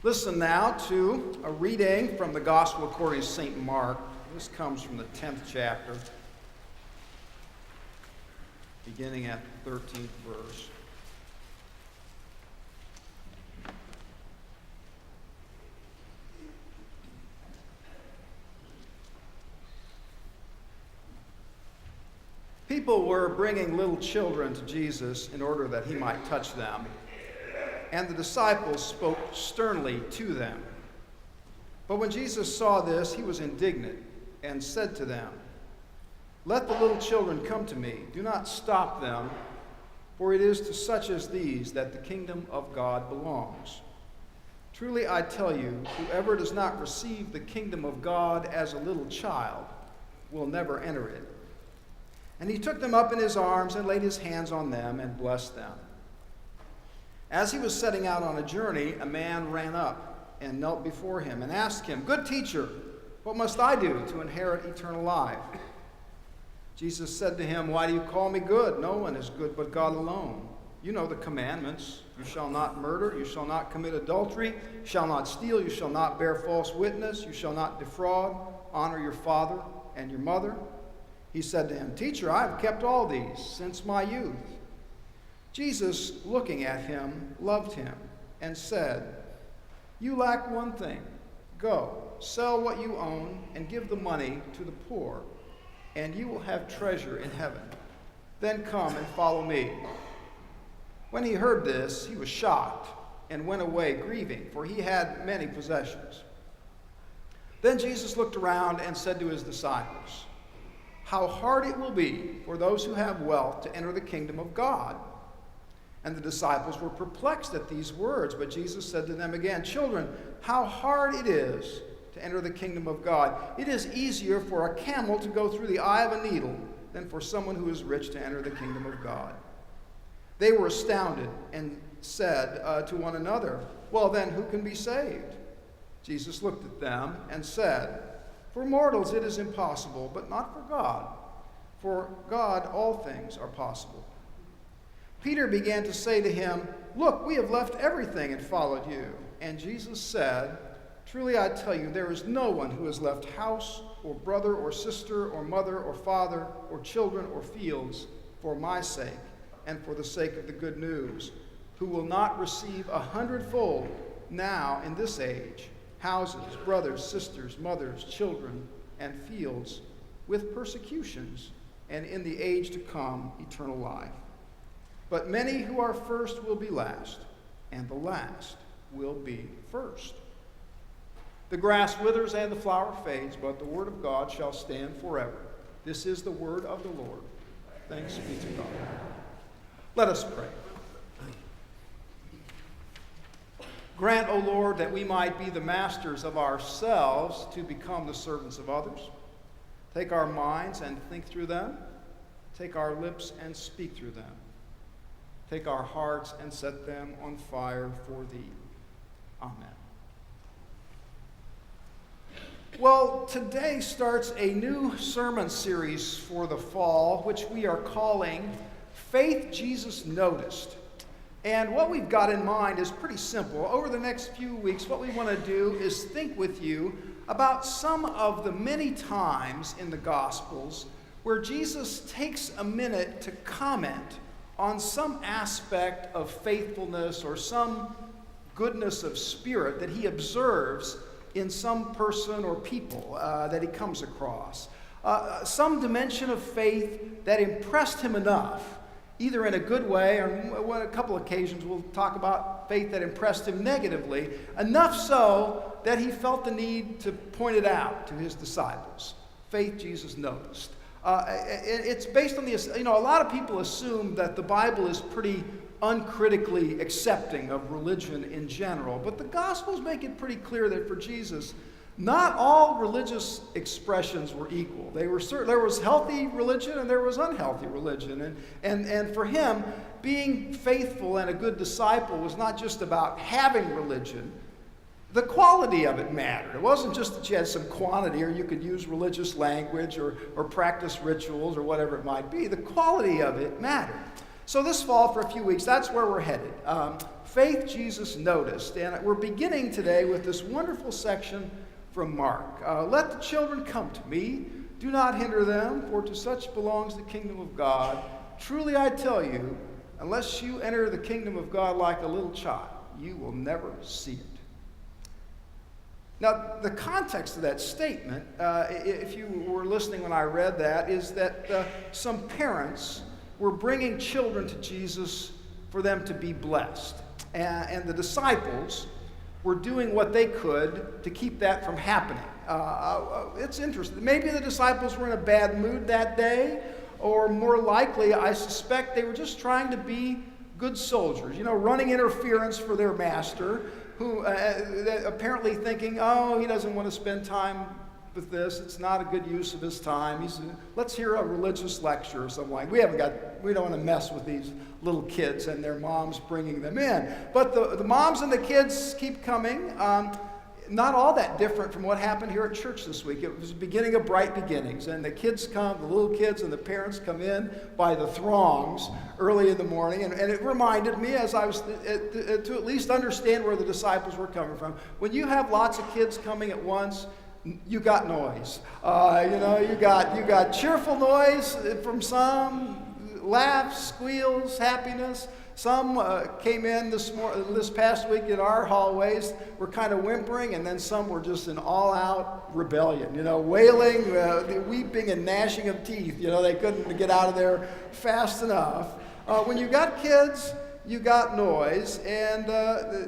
Listen now to a reading from the Gospel according to St. Mark. This comes from the 10th chapter, beginning at the 13th verse. People were bringing little children to Jesus in order that he might touch them. And the disciples spoke sternly to them. But when Jesus saw this, he was indignant and said to them, "Let the little children come to me. Do not stop them, for it is to such as these that the kingdom of God belongs. Truly I tell you, whoever does not receive the kingdom of God as a little child will never enter it." And he took them up in his arms and laid his hands on them and blessed them. As he was setting out on a journey, a man ran up and knelt before him and asked him, "Good teacher, what must I do to inherit eternal life?" Jesus said to him, "Why do you call me good? No one is good but God alone. You know the commandments. You shall not murder. You shall not commit adultery. You shall not steal. You shall not bear false witness. You shall not defraud. Honor your father and your mother." He said to him, "Teacher, I have kept all these since my youth." Jesus, looking at him, loved him and said, "You lack one thing. Go, sell what you own and give the money to the poor, and you will have treasure in heaven. Then come and follow me." When he heard this, he was shocked and went away grieving, for he had many possessions. Then Jesus looked around and said to his disciples, "How hard it will be for those who have wealth to enter the kingdom of God." And the disciples were perplexed at these words, but Jesus said to them again, "Children, how hard it is to enter the kingdom of God. It is easier for a camel to go through the eye of a needle than for someone who is rich to enter the kingdom of God." They were astounded and said to one another, "Well then, who can be saved?" Jesus looked at them and said, "For mortals it is impossible, but not for God. For God all things are possible." Peter began to say to him, "Look, we have left everything and followed you." And Jesus said, "Truly I tell you, there is no one who has left house or brother or sister or mother or father or children or fields for my sake and for the sake of the good news, who will not receive 100-fold now in this age, houses, brothers, sisters, mothers, children, and fields, with persecutions, and in the age to come, eternal life. But many who are first will be last, and the last will be first." The grass withers and the flower fades, but the word of God shall stand forever. This is the word of the Lord. Thanks be to God. Let us pray. Grant, O Lord, that we might be the masters of ourselves to become the servants of others. Take our minds and think through them. Take our lips and speak through them. Take our hearts and set them on fire for thee. Amen. Well, today starts a new sermon series for the fall, which we are calling Faith Jesus Noticed. And what we've got in mind is pretty simple. Over the next few weeks, what we want to do is think with you about some of the many times in the Gospels where Jesus takes a minute to comment on some aspect of faithfulness or some goodness of spirit that he observes in some person or people that he comes across. Some dimension of faith that impressed him enough, either in a good way or on a couple occasions we'll talk about faith that impressed him negatively, enough so that he felt the need to point it out to his disciples. Faith Jesus noticed. It's based on a lot of people assume that the Bible is pretty uncritically accepting of religion in general, but the Gospels make it pretty clear that for Jesus, not all religious expressions were equal. There was healthy religion and there was unhealthy religion, and for him, being faithful and a good disciple was not just about having religion. The quality of it mattered. It wasn't just that you had some quantity or you could use religious language or practice rituals or whatever it might be. The quality of it mattered. So this fall, for a few weeks, that's where we're headed. Faith Jesus noticed. And we're beginning today with this wonderful section from Mark. Let the children come to me. Do not hinder them, for to such belongs the kingdom of God. Truly I tell you, unless you enter the kingdom of God like a little child, you will never see it. Now, the context of that statement, if you were listening when I read that, is that some parents were bringing children to Jesus for them to be blessed. And the disciples were doing what they could to keep that from happening. It's interesting. Maybe the disciples were in a bad mood that day, or more likely, I suspect they were just trying to be good soldiers, running interference for their master, who apparently thinking, he doesn't want to spend time with this. It's not a good use of his time. Let's hear a religious lecture or something like. We don't want to mess with these little kids and their moms bringing them in. But the moms and the kids keep coming. Not all that different from what happened here at church this week. It was the beginning of bright beginnings, and the kids come, the little kids and the parents come in by the throngs early in the morning, and it reminded me, as I was to at least understand where the disciples were coming from. When you have lots of kids coming at once, you got noise. You got cheerful noise from some, laughs, squeals, happiness. Some came in this past week in our hallways, were kind of whimpering, and then some were just in all-out rebellion, wailing, weeping and gnashing of teeth. They couldn't get out of there fast enough. When you got kids, you got noise, and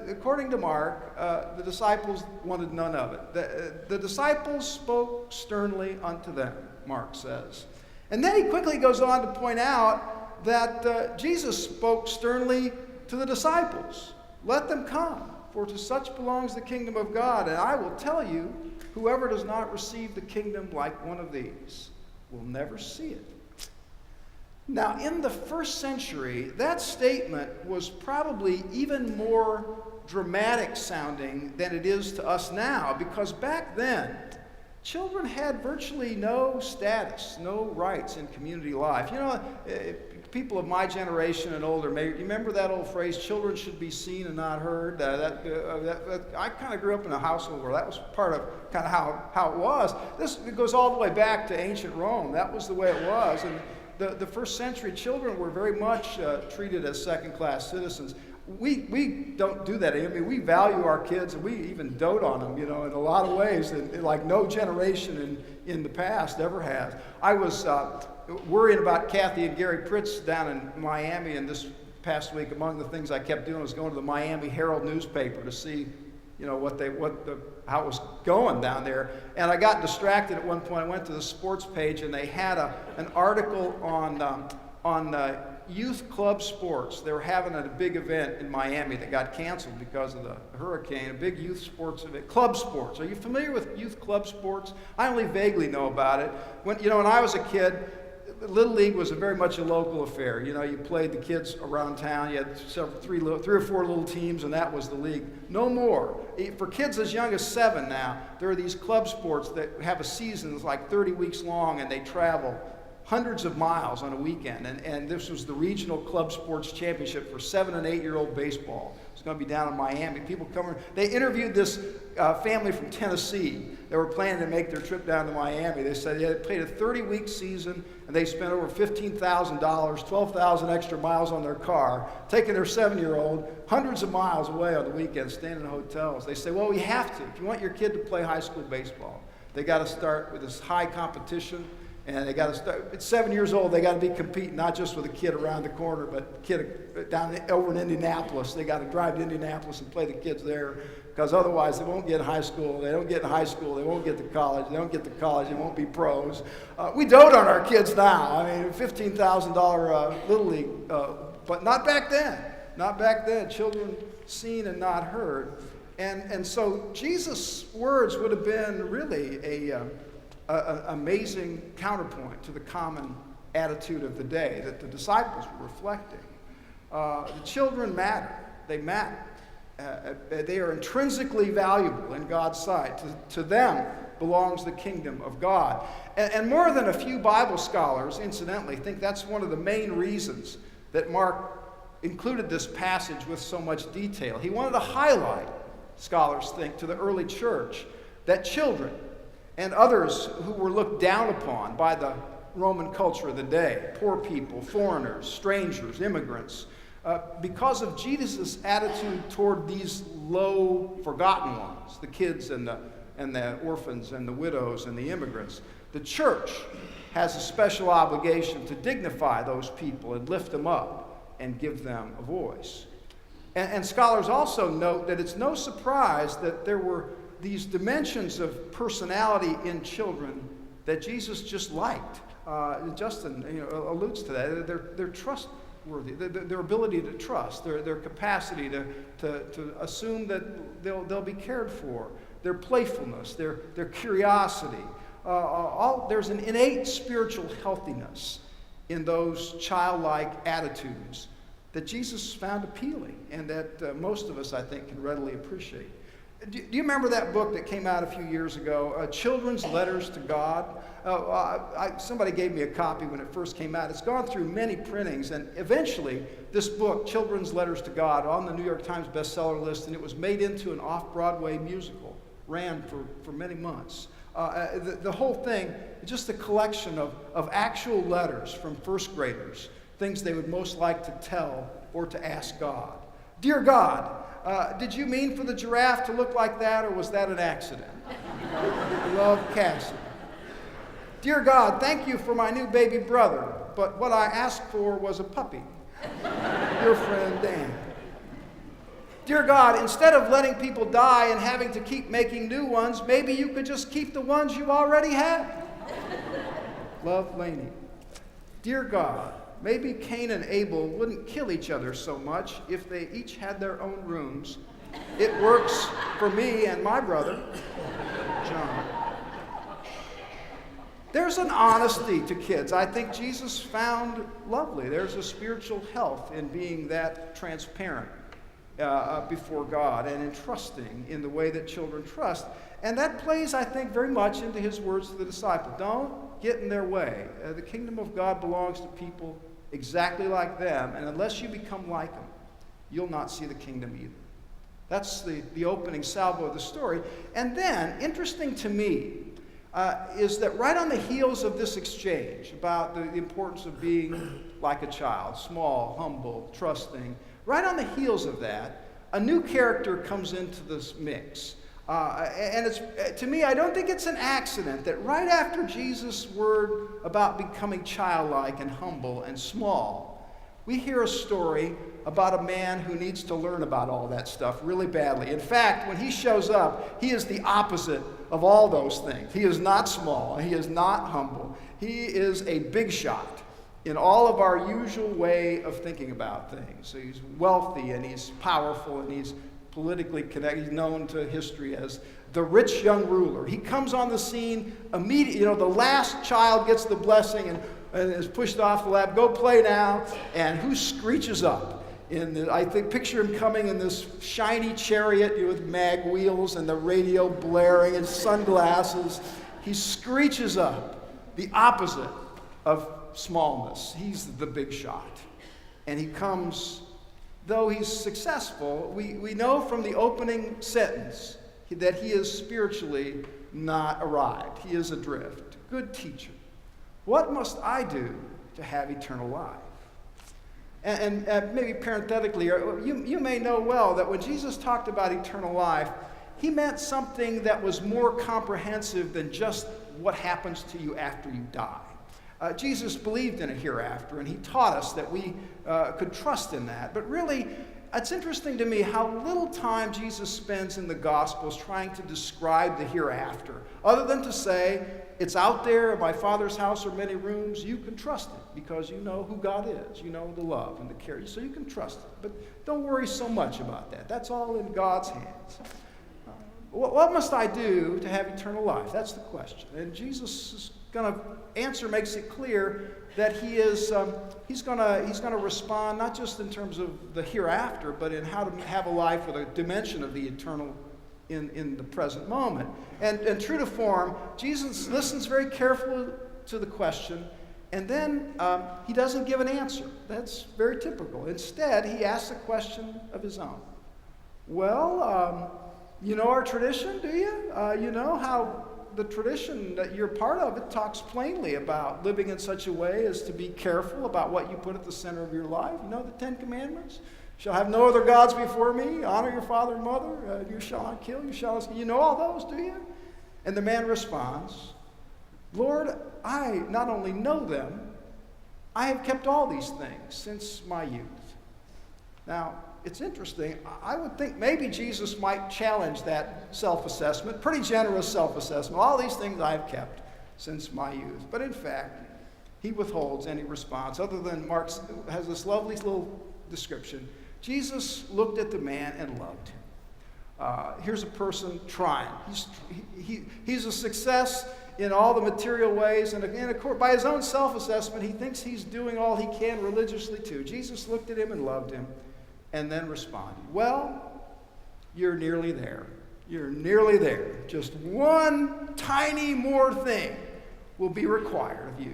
according to Mark, the disciples wanted none of it. The disciples spoke sternly unto them, Mark says. And then he quickly goes on to point out that Jesus spoke sternly to the disciples. Let them come, for to such belongs the kingdom of God. And I will tell you, whoever does not receive the kingdom like one of these will never see it. Now, in the first century, that statement was probably even more dramatic sounding than it is to us now, because back then, children had virtually no status, no rights in community life. People of my generation and older, maybe you remember that old phrase, children should be seen and not heard? I kind of grew up in a household where that was part of kind of how it was. It goes all the way back to ancient Rome. That was the way it was. And the first century children were very much treated as second-class citizens. We don't do that. I mean, we value our kids, and we even dote on them, in a lot of ways, and like no generation in the past ever has. I was worrying about Kathy and Gary Pritz down in Miami, and this past week, among the things I kept doing was going to the Miami Herald newspaper to see, how it was going down there. And I got distracted at one point. I went to the sports page, and they had an article on youth club sports. They were having a big event in Miami that got canceled because of the hurricane, a big youth sports event, club sports. Are you familiar with youth club sports? I only vaguely know about it. When I was a kid, Little League was very much a local affair. You played the kids around town. You had three or four little teams, and that was the league. No more. For kids as young as 7 now, there are these club sports that have a season that's like 30 weeks long, and they travel hundreds of miles on a weekend. And this was the regional club sports championship for 7- and 8-year-old baseball. It's going to be down in Miami. People coming. They interviewed this family from Tennessee. They were planning to make their trip down to Miami. They said they had played a 30-week season, and they spent over $15,000, 12,000 extra miles on their car, taking their 7-year-old hundreds of miles away on the weekend, staying in hotels. They say, well, we have to. If you want your kid to play high school baseball, they got to start with this high competition. And they got to start, at 7 years old, they got to be competing, not just with a kid around the corner, but a kid down over in Indianapolis. They got to drive to Indianapolis and play the kids there, because otherwise they won't get in high school. They don't get in high school, they won't get to college. They don't get to college, they won't be pros. We dote on our kids now. I mean, $15,000 Little League, but not back then. Not back then. Children seen and not heard. And so Jesus' words would have been really an amazing counterpoint to the common attitude of the day that the disciples were reflecting. The children matter. They matter. They are intrinsically valuable in God's sight. To them belongs the kingdom of God. And more than a few Bible scholars, incidentally, think that's one of the main reasons that Mark included this passage with so much detail. He wanted to highlight, scholars think, to the early church that children and others who were looked down upon by the Roman culture of the day, poor people, foreigners, strangers, immigrants, because of Jesus' attitude toward these low, forgotten ones, the kids and the orphans and the widows and the immigrants, the church has a special obligation to dignify those people and lift them up and give them a voice. And scholars also note that it's no surprise that there were these dimensions of personality in children that Jesus just liked. Justin alludes to that. They're trustworthy, their ability to trust, their capacity to assume that they'll be cared for, their playfulness, their curiosity. There's an innate spiritual healthiness in those childlike attitudes that Jesus found appealing and that most of us, I think, can readily appreciate. Do you remember that book that came out a few years ago, Children's Letters to God? Somebody gave me a copy when it first came out. It's gone through many printings, and eventually this book, Children's Letters to God, on the New York Times bestseller list, and it was made into an off-Broadway musical, ran for many months. The whole thing, just a collection of actual letters from first graders, things they would most like to tell or to ask God. Dear God, did you mean for the giraffe to look like that, or was that an accident? Love, Cassie. Dear God, thank you for my new baby brother, but what I asked for was a puppy. Your friend, Dan. Dear God, instead of letting people die and having to keep making new ones, maybe you could just keep the ones you already have. Love, Laney. Dear God, maybe Cain and Abel wouldn't kill each other so much if they each had their own rooms. It works for me and my brother, John. There's an honesty to kids I think Jesus found lovely. There's a spiritual health in being that transparent before God and in trusting in the way that children trust. And that plays, I think, very much into his words to the disciple. Don't get in their way. The kingdom of God belongs to people exactly like them, and unless you become like them, you'll not see the kingdom either. That's the opening salvo of the story. And then, interesting to me, is that right on the heels of this exchange about the importance of being like a child, small, humble, trusting, right on the heels of that, a new character comes into this mix. And it's, to me, I don't think it's an accident that right after Jesus' word about becoming childlike and humble and small, we hear a story about a man who needs to learn about all that stuff really badly. In fact, when he shows up, he is the opposite of all those things. He is not small. He is not humble. He is a big shot in all of our usual way of thinking about things. So he's wealthy and he's powerful and he's politically connected. He's known to history as the rich young ruler. He comes on the scene immediately. The last child gets the blessing and is pushed off the lap. Go play now. And who screeches up? I think picture him coming in this shiny chariot with mag wheels and the radio blaring and sunglasses. He screeches up, the opposite of smallness. He's the big shot. And he comes, though he's successful, we know from the opening sentence that he is spiritually not arrived. He is adrift. Good teacher, what must I do to have eternal life? And maybe parenthetically, you may know well that when Jesus talked about eternal life, he meant something that was more comprehensive than just what happens to you after you die. Jesus believed in a hereafter, and he taught us that we could trust in that. But really, it's interesting to me how little time Jesus spends in the Gospels trying to describe the hereafter, other than to say, it's out there, in my Father's house are many rooms, you can trust it, because you know who God is, you know the love and the care, so you can trust it. But don't worry so much about that. That's all in God's hands. What must I do to have eternal life? That's the question. And Jesus' answer makes it clear that he's going to respond not just in terms of the hereafter, but in how to have a life with a dimension of the eternal in the present moment. And true to form, Jesus listens very carefully to the question, And then he doesn't give an answer. That's very typical. Instead, he asks a question of his own. Well, you know our tradition, do you? You know how the tradition that you're part of, it talks plainly about living in such a way as to be careful about what you put at the center of your life. You know the Ten Commandments? You shall have no other gods before me. Honor your father and mother. You shall not kill. You shall not... You know all those, do you? And the man responds, Lord, I not only know them, I have kept all these things since my youth. Now, it's interesting. I would think maybe Jesus might challenge that self-assessment, pretty generous self-assessment. All these things I have kept since my youth. But in fact, he withholds any response other than Mark has this lovely little description. Jesus looked at the man and loved him. Here's a person trying. He's a success in all the material ways, and of course, by his own self-assessment, he thinks he's doing all he can religiously too. Jesus looked at him and loved him, and then responded, well, you're nearly there. You're nearly there. Just one tiny more thing will be required of you.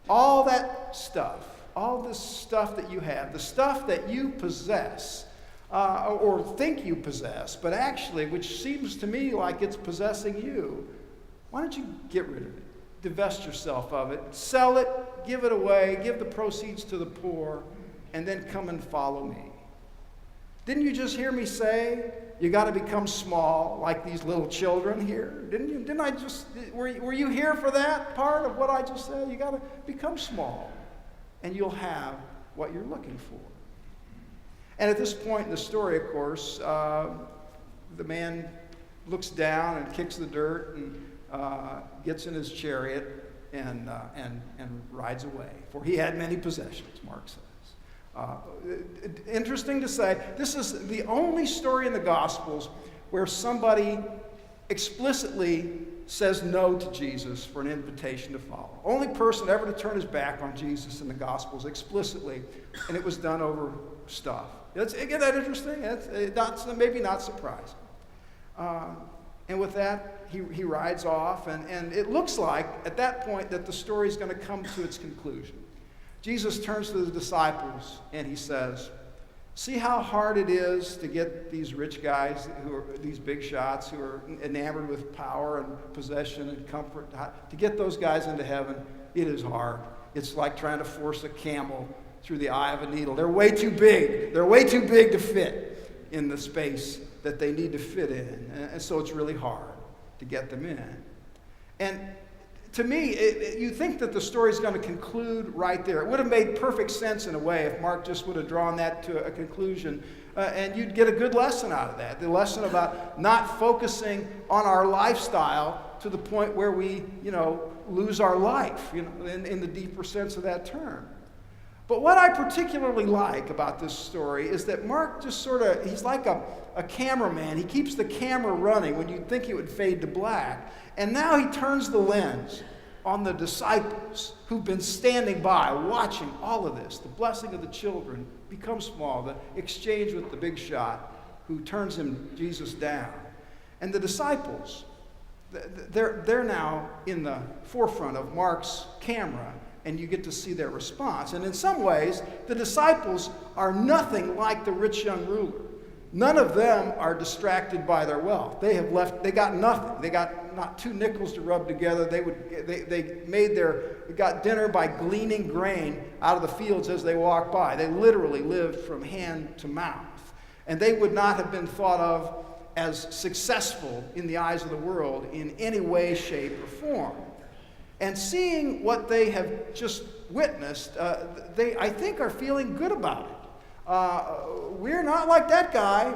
All that stuff, all this stuff that you have, the stuff that you possess, or think you possess, but actually, which seems to me like it's possessing you, why don't you get rid of it? Divest yourself of it. Sell it, give it away, give the proceeds to the poor, and then come and follow me. Didn't you just hear me say you got to become small like these little children here? Didn't I just, were you here for that part of what I just said? You got to become small, and you'll have what you're looking for. And at this point in the story, of course, the man looks down and kicks the dirt and gets in his chariot and rides away. For he had many possessions, Mark says. Interesting to say, this is the only story in the Gospels where somebody explicitly says no to Jesus for an invitation to follow. Only person ever to turn his back on Jesus in the Gospels explicitly, and it was done over stuff. Isn't that interesting? That's maybe not surprising. And with that, he rides off, and it looks like at that point that the story is going to come to its conclusion. Jesus turns to the disciples and he says, see how hard it is to get these rich guys, these big shots who are enamored with power and possession and comfort, to get those guys into heaven. It is hard. It's like trying to force a camel through the eye of a needle. They're way too big. They're way too big to fit in the space that they need to fit in. And so it's really hard to get them in. And to me, you think that the story is going to conclude right there. It would have made perfect sense in a way if Mark just would have drawn that to a conclusion. And you'd get a good lesson out of that. The lesson about not focusing on our lifestyle to the point where we, lose our life, in the deeper sense of that term. But what I particularly like about this story is that Mark just he's like a cameraman. He keeps the camera running when you'd think it would fade to black. And now he turns the lens on the disciples who've been standing by, watching all of this, the blessing of the children become small, the exchange with the big shot who turns Jesus down. And the disciples, they're now in the forefront of Mark's camera, and you get to see their response. And in some ways, the disciples are nothing like the rich young ruler. None of them are distracted by their wealth. They got nothing. They got not 2 nickels to rub together. They got dinner by gleaning grain out of the fields as they walked by. They literally lived from hand to mouth. And they would not have been thought of as successful in the eyes of the world in any way, shape, or form. And seeing what they have just witnessed, they, I think, are feeling good about it. We're not like that guy.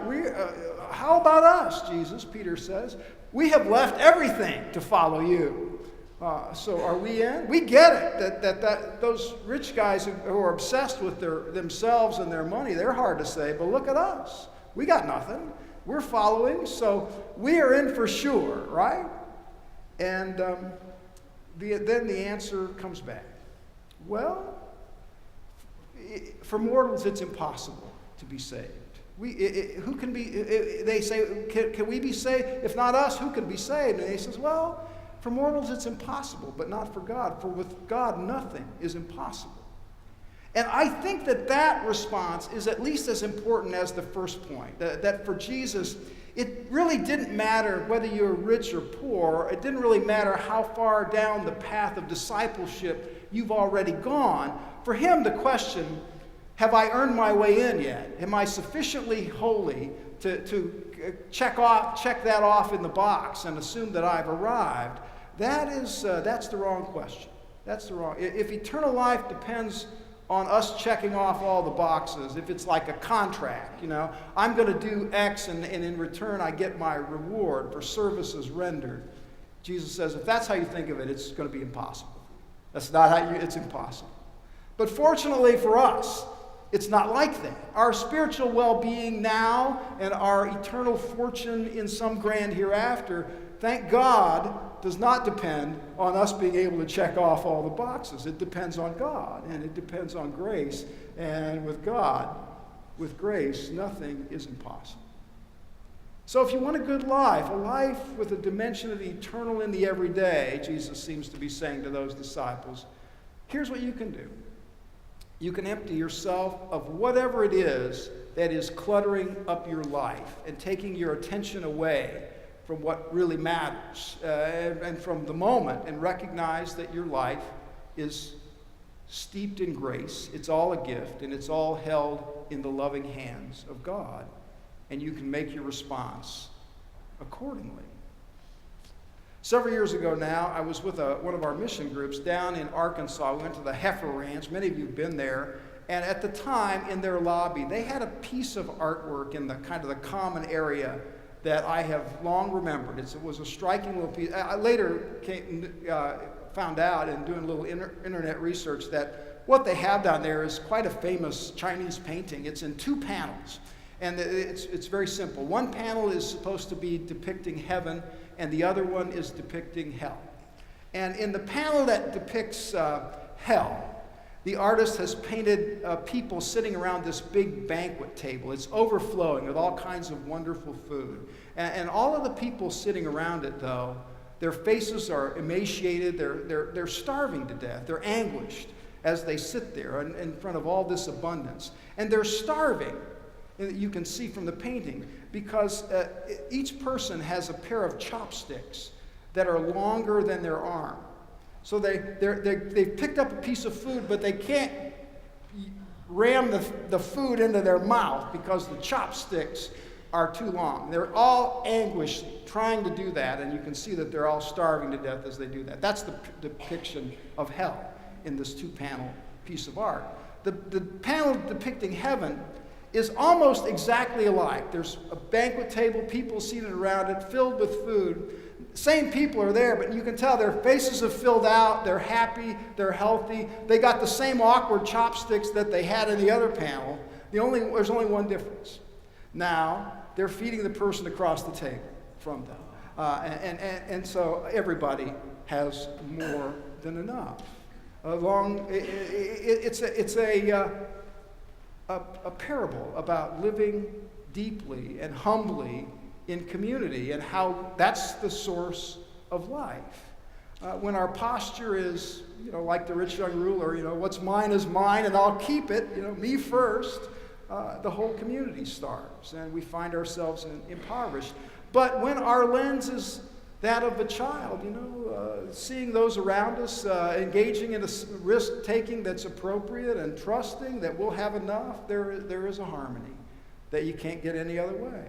How about us, Jesus? Peter says. We have left everything to follow you. So are we in? We get it, that those rich guys who are obsessed with themselves and their money, they're hard to say, but look at us. We got nothing. We're following, so we are in for sure, right? And then the answer comes back. Well, for mortals, it's impossible to be saved. Who can be? They say, can we be saved? If not us, who can be saved? And he says, well, For mortals it's impossible, but not for God. For with God nothing is impossible. And I think that response is at least as important as the first point. That for Jesus, it really didn't matter whether you're rich or poor. It didn't really matter how far down the path of discipleship you've already gone. For him, the question, have I earned my way in yet? Am I sufficiently holy to check that off in the box and assume that I've arrived? That's the wrong question. That's the wrong. If eternal life depends on us checking off all the boxes, if it's like a contract, I'm going to do X and in return I get my reward for services rendered. Jesus says, if that's how you think of it, it's going to be impossible. That's not how it's impossible. But fortunately for us, it's not like that. Our spiritual well-being now and our eternal fortune in some grand hereafter, thank God, does not depend on us being able to check off all the boxes. It depends on God, and it depends on grace. And with God, with grace, nothing is impossible. So if you want a good life, a life with a dimension of the eternal in the everyday, Jesus seems to be saying to those disciples, here's what you can do. You can empty yourself of whatever it is that is cluttering up your life and taking your attention away from what really matters, and from the moment, and recognize that your life is steeped in grace. It's all a gift, and it's all held in the loving hands of God, and you can make your response accordingly. Several years ago now, I was with one of our mission groups down in Arkansas. We went to the Heifer Ranch. Many of you have been there. And at the time, in their lobby, they had a piece of artwork in the kind of the common area that I have long remembered. It was a striking little piece. I later found out in doing a little internet research that what they have down there is quite a famous Chinese painting. It's in 2 panels, and it's very simple. One panel is supposed to be depicting heaven, and the other one is depicting hell. And in the panel that depicts hell, the artist has painted people sitting around this big banquet table. It's overflowing with all kinds of wonderful food. And all of the people sitting around it, though, their faces are emaciated. They're starving to death. They're anguished as they sit there in front of all this abundance. And they're starving, you can see from the painting, because each person has a pair of chopsticks that are longer than their arm. So they've picked up a piece of food, but they can't ram the food into their mouth because the chopsticks are too long. They're all anguished trying to do that, and you can see that they're all starving to death as they do that. That's the depiction of hell in this 2-panel piece of art. The panel depicting heaven is almost exactly alike. There's a banquet table, people seated around it, filled with food. Same people are there, but you can tell their faces have filled out, they're happy, they're healthy. They got the same awkward chopsticks that they had in the other panel. There's only one difference. Now, they're feeding the person across the table from them. And so everybody has more than enough. It's a parable about living deeply and humbly in community, and how that's the source of life. When our posture is, like the rich young ruler, what's mine is mine and I'll keep it, me first, the whole community starves and we find ourselves impoverished. But when our lens is that of a child, seeing those around us, engaging in a risk-taking that's appropriate and trusting that we'll have enough, there is a harmony that you can't get any other way.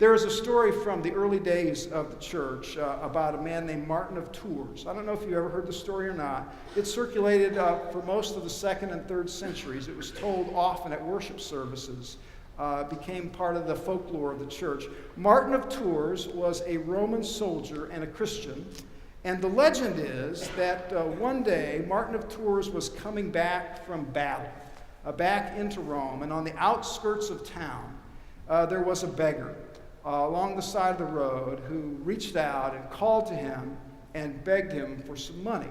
There is a story from the early days of the church about a man named Martin of Tours. I don't know if you ever heard the story or not. It circulated for most of the 2nd and 3rd centuries. It was told often at worship services. Became part of the folklore of the church. Martin of Tours was a Roman soldier and a Christian. And the legend is that one day Martin of Tours was coming back from battle, back into Rome. And on the outskirts of town, there was a beggar along the side of the road who reached out and called to him and begged him for some money.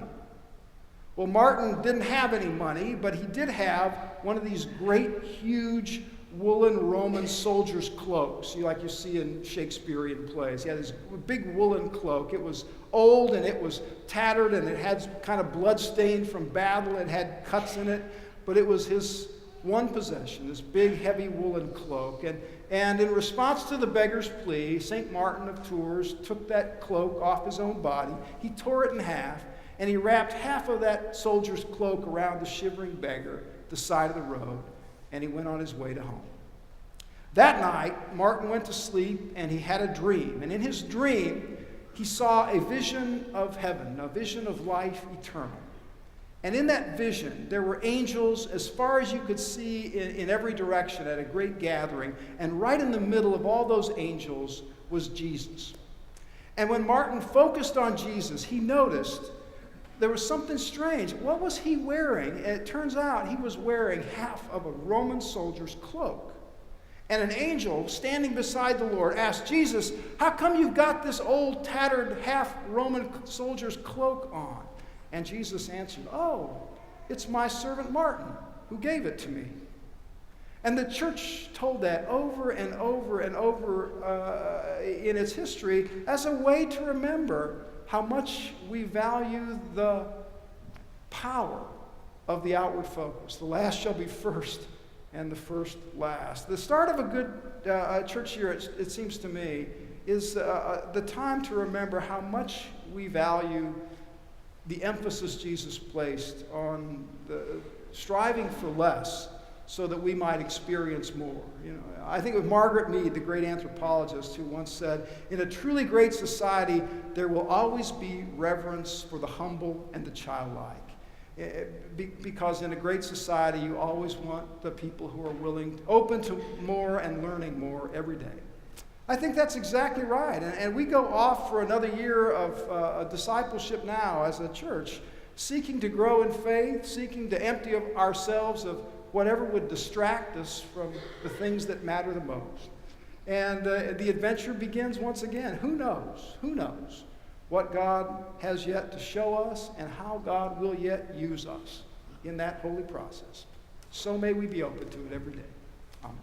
Well, Martin didn't have any money, but he did have one of these great, huge woolen Roman soldier's cloak, like you see in Shakespearean plays. He had this big woolen cloak. It was old and it was tattered and it had kind of blood-stained from battle. It had cuts in it, but it was his one possession, this big, heavy woolen cloak. And in response to the beggar's plea, St. Martin of Tours took that cloak off his own body. He tore it in half, and he wrapped half of that soldier's cloak around the shivering beggar, the side of the road, and he went on his way to home. That night, Martin went to sleep, and he had a dream. And in his dream, he saw a vision of heaven, a vision of life eternal. And in that vision, there were angels as far as you could see in every direction at a great gathering. And right in the middle of all those angels was Jesus. And when Martin focused on Jesus, he noticed there was something strange. What was he wearing? And it turns out he was wearing half of a Roman soldier's cloak. And an angel standing beside the Lord asked Jesus, "How come you've got this old, tattered, half Roman soldier's cloak on?" And Jesus answered, "Oh, it's my servant Martin who gave it to me." And the church told that over and over and over in its history as a way to remember how much we value the power of the outward focus. The last shall be first, and the first last. The start of a good church year, it seems to me, is the time to remember how much we value the emphasis Jesus placed on the striving for less so that we might experience more. I think of Margaret Mead, the great anthropologist, who once said, "In a truly great society, there will always be reverence for the humble and the childlike." Because in a great society, you always want the people who are willing, open to more and learning more every day. I think that's exactly right. And we go off for another year of discipleship now as a church, seeking to grow in faith, seeking to empty ourselves of whatever would distract us from the things that matter the most. And the adventure begins once again. Who knows? Who knows what God has yet to show us and how God will yet use us in that holy process. So may we be open to it every day. Amen.